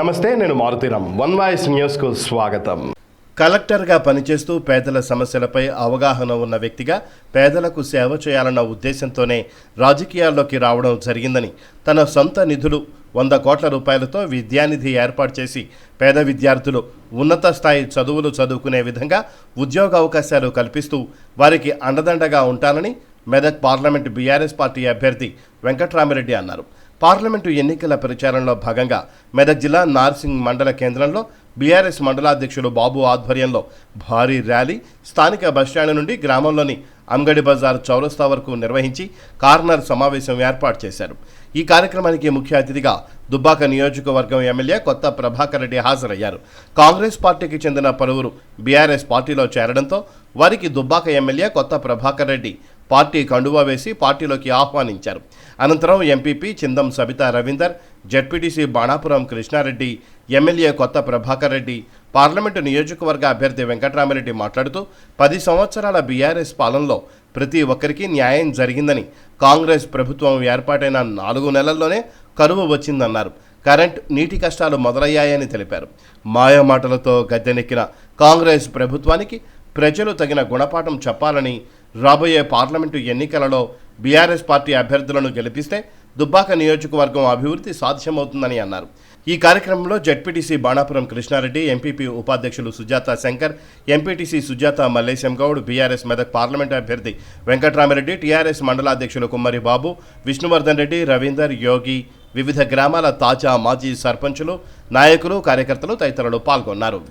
నమస్తే, నేను Maruthi Ram. One voice న్యూస్కు స్వాగతం. కలెక్టర్గా పనిచేస్తూ పేదల సమస్యలపై అవగాహన ఉన్న వ్యక్తిగా పేదలకు సేవ చేయాలన్న ఉద్దేశంతోనే రాజకీయాల్లోకి రావడం జరిగిందని, తన సొంత నిధులు 100 కోట్ల రూపాయలతో విద్యానిధి ఏర్పాటు చేసి పేద విద్యార్థులు ఉన్నత స్థాయి చదువులు చదువుకునే విధంగా ఉద్యోగ అవకాశాలు కల్పిస్తూ వారికి అండదండగా ఉంటానని మెదక్ పార్లమెంటు బీఆర్ఎస్ పార్టీ అభ్యర్థి వెంకట్రామిరెడ్డి అన్నారు. పార్లమెంటు ఎన్నికల ప్రచారంలో భాగంగా మెదక్ జిల్లా నార్సింగ్ మండల కేంద్రంలో బీఆర్ఎస్ మండలాధ్యక్షులు బాబు ఆధ్వర్యంలో భారీ ర్యాలీ స్థానిక బస్టాండ్ నుండి గ్రామంలోని అంగడి బజార్ చౌరస్తా వరకు నిర్వహించి కార్నర్ సమావేశం ఏర్పాటు చేశారు. ఈ కార్యక్రమానికి ముఖ్య అతిథిగా దుబ్బాక నియోజకవర్గం ఎమ్మెల్యే కొత్త ప్రభాకర్ రెడ్డి హాజరయ్యారు. కాంగ్రెస్ పార్టీకి చెందిన పలువురు బీఆర్ఎస్ పార్టీలో చేరడంతో వారికి దుబ్బాక ఎమ్మెల్యే కొత్త ప్రభాకర్ రెడ్డి పార్టీ కండువా వేసి పార్టీలోకి ఆహ్వానించారు. అనంతరం MPP Chindam Sabitha Ravinder, ZPTC Banapuram Krishna Reddy, MLA Kotha Prabhakar Reddy, parliament నియోజకవర్గ అభ్యర్థి వెంకట్రామిరెడ్డి మాట్లాడుతూ 10 సంవత్సరాల బీఆర్ఎస్ పాలనలో ప్రతి ఒక్కరికి న్యాయం జరిగిందని, కాంగ్రెస్ ప్రభుత్వం ఏర్పాటైన 4 నెలల్లోనే కరువు వచ్చిందన్నారు. కరెంట్, నీటి కష్టాలు మొదలయ్యాయని తెలిపారు. మాయమాటలతో గద్దెనెక్కిన కాంగ్రెస్ ప్రభుత్వానికి ప్రజలు తగిన గుణపాఠం చెప్పాలని, రాబోయే పార్లమెంటు ఎన్నికలలో బీఆర్ఎస్ పార్టీ అభ్యర్థులను గెలిపిస్తే దుబ్బాక నియోజకవర్గం అభివృద్ధి సాధ్యమవుతుందని అన్నారు. ఈ కార్యక్రమంలో జెడ్పీటీసీ బాణాపురం కృష్ణారెడ్డి, ఎంపీపీ ఉపాధ్యక్షులు Sujatha Shankar, MPTC Sujatha Mallesham Goud, BRS Medak parliament అభ్యర్థి వెంకట్రామిరెడ్డి, టీఆర్ఎస్ మండలాధ్యక్షులు కుమ్మరి బాబు, విష్ణువర్ధన్ రెడ్డి, రవీందర్, యోగి, వివిధ గ్రామాల తాజా మాజీ సర్పంచులు, నాయకులు, కార్యకర్తలు తదితరులు పాల్గొన్నారు.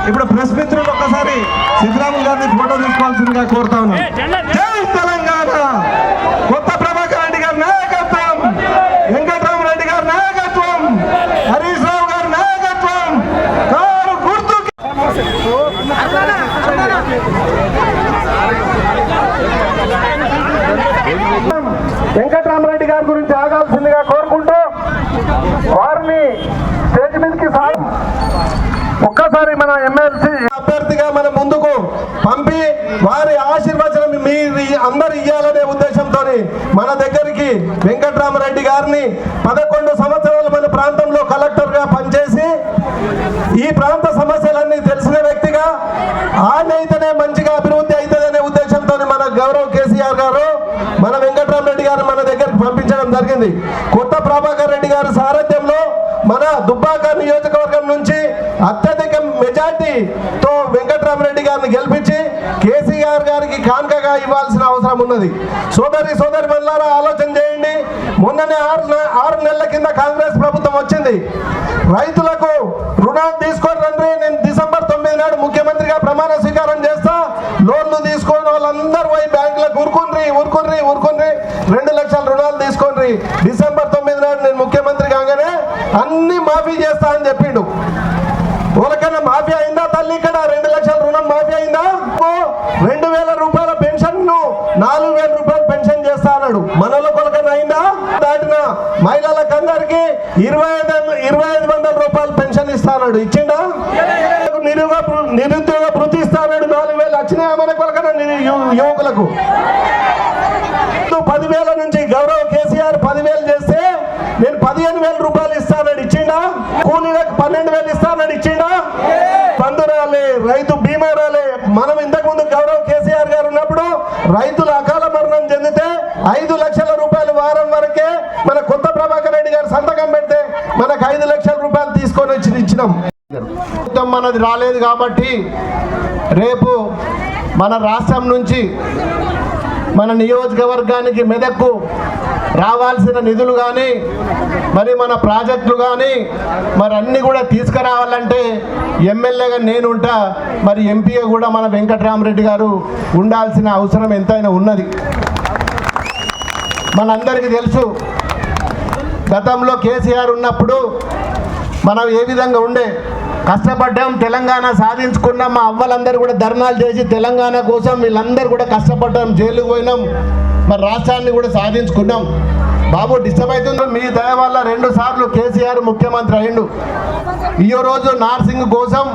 ఇప్పుడు ప్రెస్ మిత్రులు ఒక్కసారి సిద్ధరాములు గారిని ఫోటో తీసుకోవాల్సిందిగా కోరుతా ఉన్నాం. జై తెలంగాణ! కొత్త ప్రభాకర్ రెడ్డి గారి నాయకత్వం, వెంకట్రామిరెడ్డి గారి నాయకత్వం, హరీష్ రావు గారి నాయకత్వం, కారు గుర్తు వెంకటరామరెడ్డి గారి గురించి ఆగాల్సిందిగా కోరుకుంటూ వారిని స్టేజ్ మీదకి ఒక్కసారి మన ఎమ్మెల్సీ అభ్యర్థిగా మన ముందుకు పంపి వారి ఆశీర్వచనం మీరు అందరు ఇవ్వాలనే ఉద్దేశంతో మన దగ్గరికి వెంకటరామరెడ్డి గారిని 11 సంవత్సరాలు మన ప్రాంతంలో కలెక్టర్గా పనిచేసి ఈ ప్రాంత సమస్యలన్నీ తెలిసిన వ్యక్తిగా ఆయనైతేనే మంచిగా అభివృద్ధి అవుతుందనే ఉద్దేశంతో మన గౌరవ కేసీఆర్ గారు మన వెంకటరామరెడ్డి గారు మన దగ్గరికి పంపించడం జరిగింది. కొత్త ప్రభాకర్ రెడ్డి గారి సారథ్యంలో మన దుబ్బాక నియోజకవర్గం నుంచి అత్యధిక మెజార్టీతో వెంకటరామరెడ్డి గారిని గెలిపించి కేసీఆర్ గారికి కానుకగా ఇవ్వాల్సిన అవసరం ఉన్నది. సోదరి మల్లారా ఆలోచన చేయండి. మొన్ననే 6 నెలల కింద కాంగ్రెస్ ప్రభుత్వం వచ్చింది. రైతులకు రుణాలు తీసుకొని రండి, నేను డిసెంబర్ 9 నాడు ముఖ్యమంత్రిగా ప్రమాణ స్వీకారం చేస్తా, లోన్లు తీసుకొని వాళ్ళందరూ పోయి బ్యాంకులకు ఊరుకుండ్రి 2 లక్షల రుణాలు తీసుకొని డిసెంబర్ 9 నాడు నేను ముఖ్యమంత్రి కాగానే అన్ని మాఫీ చేస్తా అని చెప్పిండు. వాళ్ళకన్నా మాఫీ అయిందా తల్లి? ఇక్కడ 2 లక్షల రుణం మాఫీ అయిందా? 2000 రూపాయల పెన్షన్ ను 4000 రూపాయలు పెన్షన్ చేస్తా అన్నాడు. మనలో కొలకన్నా అయిందా? దాటిన మహిళలకు అందరికి 2500 రూపాయలు పెన్షన్ ఇస్తా అన్నాడు. ఇచ్చిండా? నిరుద్యోగ వృత్తి ఇస్తా అన్నాడు. 4000 వచ్చినాయా మన కొలకన్నా యువకులకు? 10,000 నుంచి గౌరవ కేసీఆర్ 10,000 చేస్తే నేను 15,000 రూపాయలు ఇస్తానని ఇచ్చిండా? కూలీలకు 12,000 ఇస్తానని ఇచ్చిండా? బంధు రాలే, రైతు బీమా రాలే. మనం ఇంతకు ముందు గౌరవ కేసీఆర్ గారు ఉన్నప్పుడు రైతులు అకాల మరణం చెందితే 5 లక్షల రూపాయలు వారం వరకే మన కొత్త ప్రభాకర్ రెడ్డి గారు సంతకం పెడితే మనకు 5 లక్షల రూపాయలు తీసుకొని వచ్చి ఇచ్చినాం. మనది రాలేదు కాబట్టి రేపు మన రాష్ట్రం నుంచి మన నియోజకవర్గానికి మెదక్కు రావాల్సిన నిధులు కానీ మరి మన ప్రాజెక్టులు కానీ మరి అన్నీ కూడా తీసుకురావాలంటే ఎమ్మెల్యేగా నేను ఉంటా, మరి ఎంపీగా కూడా మన వెంకటరామరెడ్డి గారు ఉండాల్సిన అవసరం ఎంతైనా ఉన్నది. మనందరికీ తెలుసు గతంలో కేసీఆర్ ఉన్నప్పుడు మనం ఏ విధంగా ఉండే కష్టపడ్డాం, తెలంగాణ సాధించుకున్నాం. మా అవ్వలందరూ కూడా ధర్నాలు చేసి తెలంగాణ కోసం వీళ్ళందరూ కూడా కష్టపడ్డాం, జైలుకు పోయినాం, మరి రాష్ట్రాన్ని కూడా సాధించుకున్నాం. బాబు డిస్టర్బ్ అవుతుంది. మీ దయ వల్ల 2 సార్లు కేసీఆర్ ముఖ్యమంత్రి అయిండు. ఈ రోజు నార్సింగ్ కోసం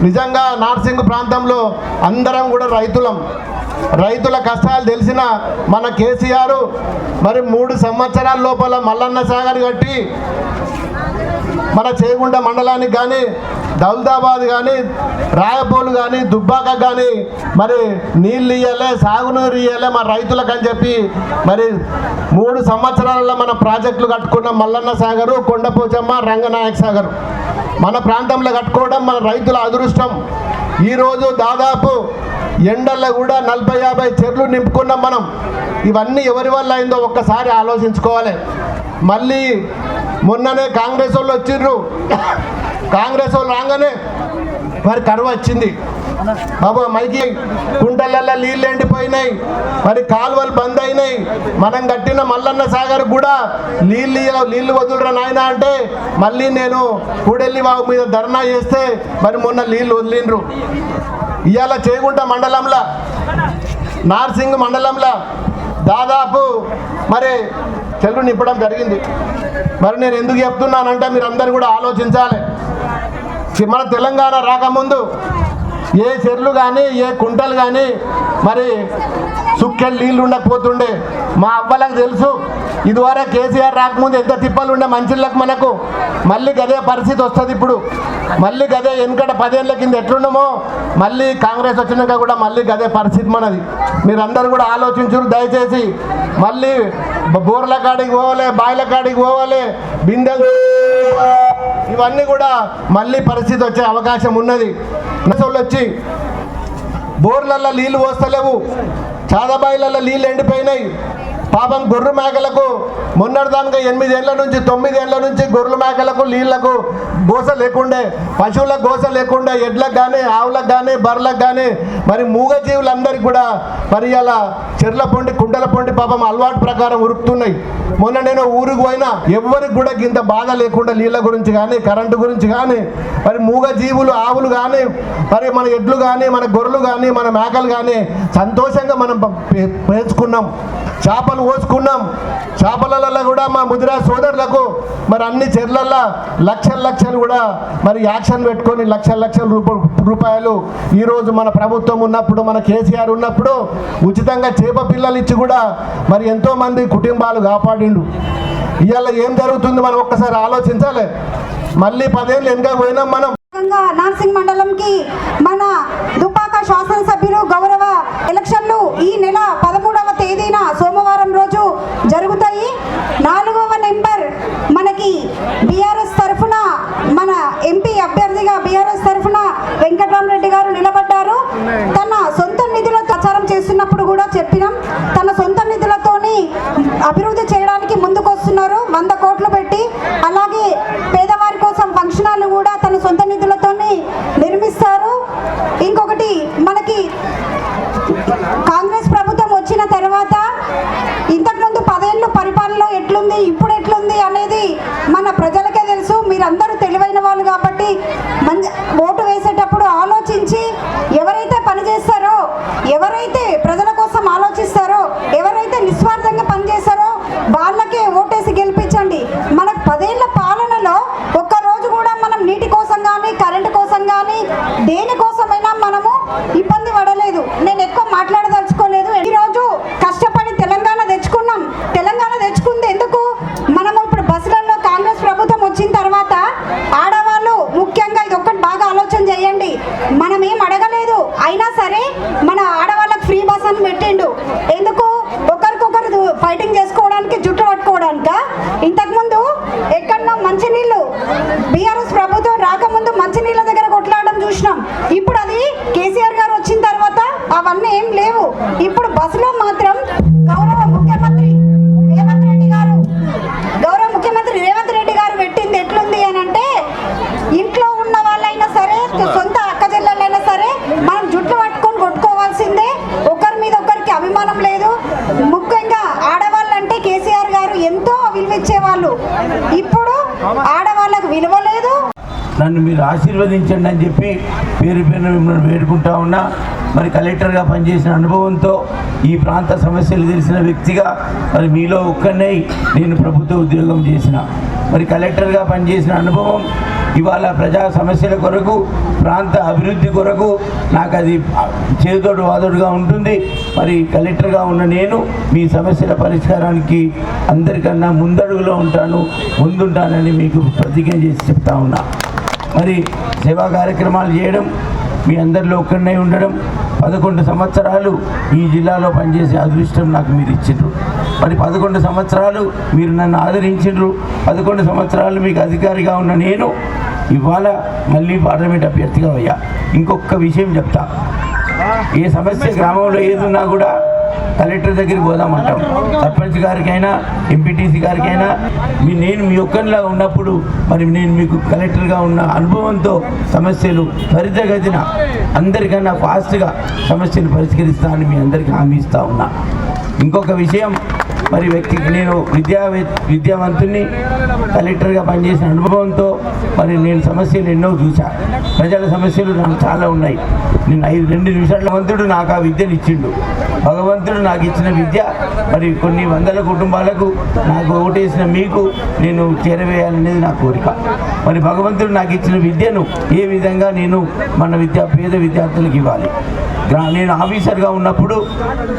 నిజంగా నార్సింగ్ ప్రాంతంలో అందరం కూడా రైతుల కష్టాలు తెలిసిన మన కేసీఆర్ మరి 3 సంవత్సరాల లోపల మల్లన్న సాగర్ కట్టి మన చేగుంట మండలానికి కానీ దౌలతాబాద్ కానీ రాయపోలు కానీ దుబ్బాక కానీ మరి నీళ్ళు ఇవ్వాలి, సాగునీరు ఇవ్వాలి మన రైతులకు అని చెప్పి మరి 3 సంవత్సరాలలో మన ప్రాజెక్టులు కట్టుకున్న మల్లన్న సాగరు, కొండపోచమ్మ, రంగనాయక సాగర్ మన ప్రాంతంలో కట్టుకోవడం మన రైతుల అదృష్టం. ఈరోజు దాదాపు ఎండల్లో కూడా 40-50 చెర్లు నింపుకున్నాం మనం. ఇవన్నీ ఎవరి వల్ల అయిందో ఒక్కసారి ఆలోచించుకోవాలి. మళ్ళీ మొన్ననే కాంగ్రెస్ వాళ్ళు వచ్చిర్రు. కాంగ్రెస్ వాళ్ళు రాగానే మరి కరువు వచ్చింది. బాబు మైకి కుంటలల్లో నీళ్ళు ఎండిపోయినాయి, మరి కాలువలు బంద్ అయినాయి. మనం కట్టిన మల్లన్న సాగర్ కూడా నీళ్ళు వదులురా నాయన అంటే మళ్ళీ నేను కూడెల్లి వాగు మీద ధర్నా చేస్తే మరి మొన్న నీళ్ళు వదిలిండ్రు. ఇవాళ చేగుంట మండలంలో నార్సింగ్ మండలంలో దాదాపు మరి చెల్లు నింపడం జరిగింది. మరి నేను ఎందుకు చెప్తున్నానంటే మీరు అందరు కూడా ఆలోచించాలి. మన తెలంగాణ రాకముందు ఏ చెర్లు కానీ ఏ కుంటలు కానీ మరి సుక్కెళ్ళి నీళ్ళు ఉండకపోతుండే. మా అవ్వలకు తెలుసు ఇదివరకు కేసీఆర్ రాకముందు ఎంత తిప్పలు ఉండే మంచిళ్ళకు మనకు. మళ్ళీ గదే పరిస్థితి వస్తుంది ఇప్పుడు. మళ్ళీ గదే వెనుకట 10 ఏళ్ళ కింద ఎట్లున్నామో మళ్ళీ కాంగ్రెస్ వచ్చినాక కూడా మళ్ళీ గదే పరిస్థితి మనది. మీరందరూ కూడా ఆలోచించరు దయచేసి. మళ్ళీ బోర్ల కాడికి పోవాలి, బాయిల కాడికి పోవాలి, బిందెలు ఇవన్నీ కూడా మళ్ళీ పరిస్థితి వచ్చే అవకాశం ఉన్నది. వచ్చి బోర్లల్లో నీళ్ళు పోస్తలేవు, చాదబాయిలలో నీళ్ళు ఎండిపోయినాయి. పాపం గొర్రె మేకలకు మొన్నటిదానిగా 8 ఏళ్ళ నుంచి 9 ఏళ్ళ నుంచి గొర్రెల మేకలకు నీళ్లకు గోస లేకుండే, పశువులకు గోస లేకుండే, ఎడ్లకు కానీ ఆవులకు కానీ బర్రెలకు కానీ మరి మూగజీవులందరికీ కూడా మరి అలా చెర్ల పొండి కుంటల పొండి పాపం అలవాటు ప్రకారం ఉరుకుతున్నాయి. మొన్న నేను ఊరికి పోయినా ఎవరికి కూడా ఇంత బాధ లేకుండా నీళ్ళ గురించి కానీ కరెంటు గురించి కానీ మరి మూగ జీవులు ఆవులు కానీ మరి మన ఎడ్లు కానీ మన గొర్రెలు కానీ మన మేకలు కానీ సంతోషంగా మనం పెంచుకున్నాం, చేపలు కోసుకున్నాం. చేపలలో కూడా మా ముదిరా సోదరులకు మరి అన్ని చెర్లల్లో లక్షలు కూడా మరి యాక్షన్ పెట్టుకొని లక్షల రూపాయలు ఈరోజు మన ప్రభుత్వం ఉన్నప్పుడు మన కేసీఆర్ ఉన్నప్పుడు ఉచితంగా చేప పిల్లలు ఇచ్చి కూడా మరి ఎంతోమంది కుటుంబాలు కాపాడిండు. ఇవాళ ఏం జరుగుతుంది మనం ఒక్కసారి ఆలోచించాలి. మళ్ళీ 10 ఏళ్ళు వెనుక పోయినాం మనం. నార్సింగ్ మండలంకి మన దుబ్బాక శాసనసభ్యులు గౌరవ ఎలక్షన్లు ఈ నెల 13వ తేదీన సోమవారం రోజు జరుగుతాయి. 4వ నెంబర్ మనకి బీఆర్ఎస్ తరఫున మన ఎంపీ అభ్యర్థిగా బీఆర్ఎస్ తరఫున వెంకటరామరెడ్డి గారు నిలబడ్డారు. తన సొంత నిధులతో ప్రచారం చేస్తున్నప్పుడు కూడా చెప్పినాం, తన సొంత నిధులతోని అభివృద్ధి చేయడానికి ముందుకు వస్తున్నారు 100 కోట్లు పెట్టి. అలాగే పేదవారి కోసం ఫంక్షన్ హాల్ కూడా తన సొంత నిధులతోని నిర్మిస్తారు. ఇంకొకటి మనకి కాంగ్రెస్ ప్రభుత్వం వచ్చిన తర్వాత ఇంతకుముందు 10 ఏళ్ళు పరిపాలనలో ఎట్లుంది ఇప్పుడు ఎట్లుంది అనేది మన ప్రజలకే తెలుసు. మీరందరూ తెలివైన వాళ్ళు కాబట్టి ఓటు వేసేటప్పుడు ఆలోచించి ఎవరైతే పనిచేస్తారో, ఎవరైతే ప్రజల కోసం ఆలోచిస్తారో, ఎవరైతే నిస్వార్థంగా పనిచేస్తారో వాళ్ళకే ఓటేసి గెలిపించండి. మనకు 10 ఏళ్ల పాలనలో ఒక్కరోజు కూడా మనం నీటి కోసం కానీ కరెంటు కోసం కానీ దేనికోసమైనా మనము ఇబ్బంది పడలేదు. నేను ఎక్కువ మాట్లాడదలుచుకోలేదు. ఈరోజు కష్టపడి తెలంగాణ తెచ్చుకున్నాం. తెలంగాణ తెచ్చుకుంది ఎందుకు? మనము ఇప్పుడు బస్సులలో కాంగ్రెస్ ప్రభుత్వం వచ్చిన తర్వాత ఆడవాళ్ళు ముఖ్యంగా ఇది ఒక్కటి బాగా ఆలోచన చేయండి. మనం ఏం అడగలేదు, అయినా సరే మన ఆడవాళ్ళకి ఫ్రీ బస్ అని పెట్టిండు. ఎందుకు? ఒకరికొకరు ఫైటింగ్ చేసుకోవడానికి, జుట్టు పట్టుకోవడానిక? ఇంతకుముందు ఎక్కడన్నా మంచినీళ్ళు బీఆర్ఎస్ ప్రభుత్వం రాకముందు మంచినీళ్ళ దగ్గర కొట్లాడడం చూసినాం. ఇప్పుడు అది కేసీఆర్ గారు వచ్చిన తర్వాత అవన్నీ ఏం లేవు. ఇప్పుడు బస్సులో మాత్రం గౌరవ ముఖ్యమంత్రి రేవంత్ రెడ్డి గారు పెట్టింది ఎట్లుంది అని అంటే, ఇంట్లో ఉన్న వాళ్ళైనా సరే సొంత అక్క చెల్లెళ్ళైనా సరే మనం జుట్లు పట్టుకొని కొట్టుకోవాల్సిందే. ఒకరి మీద ఒకరికి అభిమానం లేదు. ముఖ్యంగా ఆడవాళ్ళంటే కేసీఆర్ గారు ఎంతో విలువిచ్చేవాళ్ళు. ఇప్పుడు ఆడవాళ్ళకు విలువ లేదు. నన్ను మీరు ఆశీర్వదించండి అని చెప్పి పేరు మిమ్మల్ని వేడుకుంటా ఉన్నా. మరి కలెక్టర్గా పనిచేసిన అనుభవంతో ఈ ప్రాంత సమస్యలు తెలిసిన వ్యక్తిగా మరి మీలో ఒక్కనే నేను ప్రభుత్వ ఉద్యోగం చేసిన మరి కలెక్టర్గా పనిచేసిన అనుభవం ఇవాళ ప్రజా సమస్యల కొరకు, ప్రాంత అభివృద్ధి కొరకు నాకు అది చేదోడు వాదోడుగా ఉంటుంది. మరి కలెక్టర్గా ఉన్న నేను మీ సమస్యల పరిష్కారానికి అందరికన్నా ముందడుగులో ఉంటాను, ముందుంటానని మీకు ప్రతిజ్ఞ చేసి చెప్తా ఉన్నా. మరి సేవా కార్యక్రమాలు చేయడం, మీ అందరిలో ఒక్కడనే ఉండడం, 11 సంవత్సరాలు ఈ జిల్లాలో పనిచేసే అదృష్టం నాకు మీరు ఇచ్చిండ్రు. మరి 11 సంవత్సరాలు మీరు నన్ను ఆదరించిండ్రు. 11 సంవత్సరాలు మీకు అధికారిగా ఉన్న నేను ఇవాళ మళ్ళీ పార్లమెంట్ అభ్యర్థిగా అయ్యా. ఇంకొక విషయం చెప్తా, ఏ సమస్య గ్రామంలో ఏదున్నా కూడా కలెక్టర్ దగ్గరికి పోదామంటాం. సర్పంచ్ గారికైనా ఎంపీటీసీ గారికైనా నేను మీ ఒక్కరిలా ఉన్నప్పుడు మరి నేను మీకు కలెక్టర్గా ఉన్న అనుభవంతో సమస్యలు త్వరితగతిన అందరికన్నా ఫాస్ట్గా సమస్యలు పరిష్కరిస్తానని మీ అందరికీ హామీ ఇస్తా ఉన్నా. ఇంకొక విషయం, మరి వ్యక్తికి నేను విద్యావంతుని కలెక్టర్గా పనిచేసిన అనుభవంతో మరి నేను సమస్యలు ఎన్నో చూసా. ప్రజల సమస్యలు నాకు చాలా ఉన్నాయి. నేను 2 నిమిషాల భగవంతుడు నాకు ఆ విద్యను ఇచ్చిండు. భగవంతుడు నాకు ఇచ్చిన విద్య మరి కొన్ని వందల కుటుంబాలకు, నాకు ఓటేసిన మీకు నేను చేరవేయాలనేది నా కోరిక. మరి భగవంతుడు నాకు ఇచ్చిన విద్యను ఏ విధంగా నేను మన పేద విద్యార్థులకు ఇవ్వాలి. నేను ఆఫీసర్గా ఉన్నప్పుడు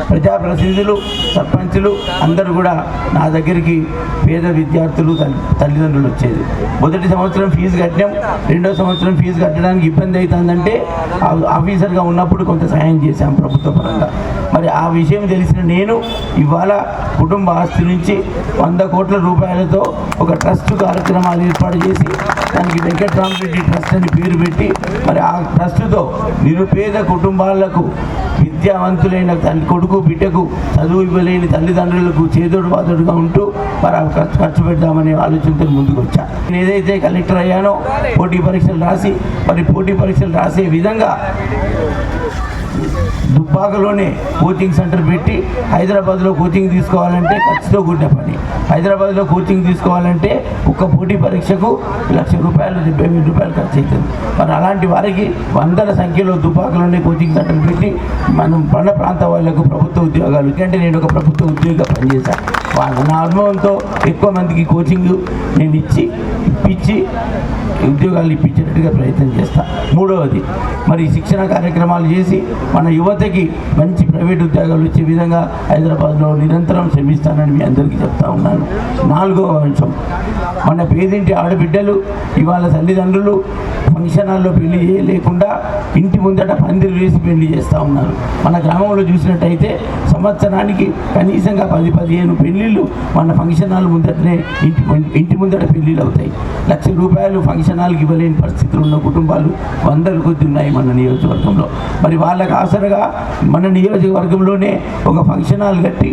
ప్రజాప్రతినిధులు, సర్పంచులు అందరూ కూడా నా దగ్గరికి పేద విద్యార్థులు తల్లిదండ్రులు వచ్చేది. మొదటి సంవత్సరం ఫీజు కట్టాం, 2వ సంవత్సరం ఫీజు కట్టడానికి ఇబ్బంది అవుతుందంటే ఆఫీసర్గా ఉన్నప్పుడు కొంత సాయం చేశాం ప్రభుత్వ పరంగా. మరి ఆ విషయం తెలిసిన నేను ఇవాళ కుటుంబ ఆస్తి నుంచి 100 కోట్ల రూపాయలతో ఒక ట్రస్ట్ కార్యక్రమాలు ఏర్పాటు చేసి దానికి వెంకటరామరెడ్డి ట్రస్ట్ అని పేరు పెట్టి మరి ఆ ట్రస్టుతో నిరుపేద కుటుంబాలకు, విద్యావంతులైన కొడుకు బిడ్డకు చదువు ఇవ్వలేని తల్లిదండ్రులకు చేదోడు వాదోడుగా ఉంటూ మరి ఖర్చు పెడదామనే ఆలోచనతో ముందుకు వచ్చా. నేను ఏదైతే కలెక్టర్ అయ్యానో పోటీ పరీక్షలు రాసి మరి పోటీ పరీక్షలు రాసే విధంగా దుబ్బాకలోనే కోచింగ్ సెంటర్ పెట్టి హైదరాబాద్లో కోచింగ్ తీసుకోవాలంటే ఖర్చుతో కూడిన పని. హైదరాబాద్లో కోచింగ్ తీసుకోవాలంటే ఒక్క పోటీ పరీక్షకు ₹1,00,000 ₹70,000 ఖర్చు అవుతుంది. మరి అలాంటి వారికి వందల సంఖ్యలో దుబ్బాకలోనే కోచింగ్ సెంటర్ పెట్టి మనం మన ప్రాంత వాళ్ళకు ప్రభుత్వ ఉద్యోగాలు, ఎందుకంటే నేను ఒక ప్రభుత్వ ఉద్యోగిగా పనిచేశాను. నా అనుభవంతో ఎక్కువ మందికి కోచింగ్ నేను ఇప్పించి ఉద్యోగాలు ఇప్పించేటట్టుగా ప్రయత్నం చేస్తా. మూడవది, మరి శిక్షణ కార్యక్రమాలు చేసి మన యువతకి మంచి ప్రైవేట్ ఉద్యోగాలు వచ్చే విధంగా హైదరాబాద్లో నిరంతరం శ్రమిస్తానని మీ అందరికీ చెప్తా ఉన్నాను. నాలుగవ అంశం, మన పేదింటి ఆడబిడ్డలు ఇవాళ తల్లిదండ్రులు ఫంక్షన్ హాల్లో పెళ్లి చేయలేకుండా ఇంటి ముందట పందిరి వేసి పెళ్లి చేస్తూ ఉన్నారు. మన గ్రామంలో చూసినట్టయితే సంవత్సరానికి కనీసంగా 10-15 పెళ్లిళ్ళు మన ఫంక్షన్ హాల్ ముందటనే ఇంటి ముందట పెళ్లిళ్ళు అవుతాయి. ₹1,00,000 ఫంక్షన్ హాల్కి ఇవ్వలేని పరిస్థితులు ఉన్న కుటుంబాలు వందల కొద్ది ఉన్నాయి మన నియోజకవర్గంలో. మరి వాళ్ళకి ఆసరగా మన నియోజకవర్గంలోనే ఒక ఫంక్షన్ హాల్ కట్టి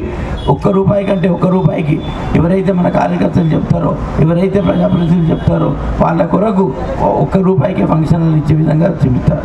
₹1 కంటే ₹1 ఎవరైతే మన కార్యకర్తలు చెప్తారో, ఎవరైతే ప్రజాప్రతినిధులు చెప్తారో వాళ్ళ కొరకు ₹1 ఫంక్షన్ హాల్ ఇచ్చే విధంగా చెబుతారు.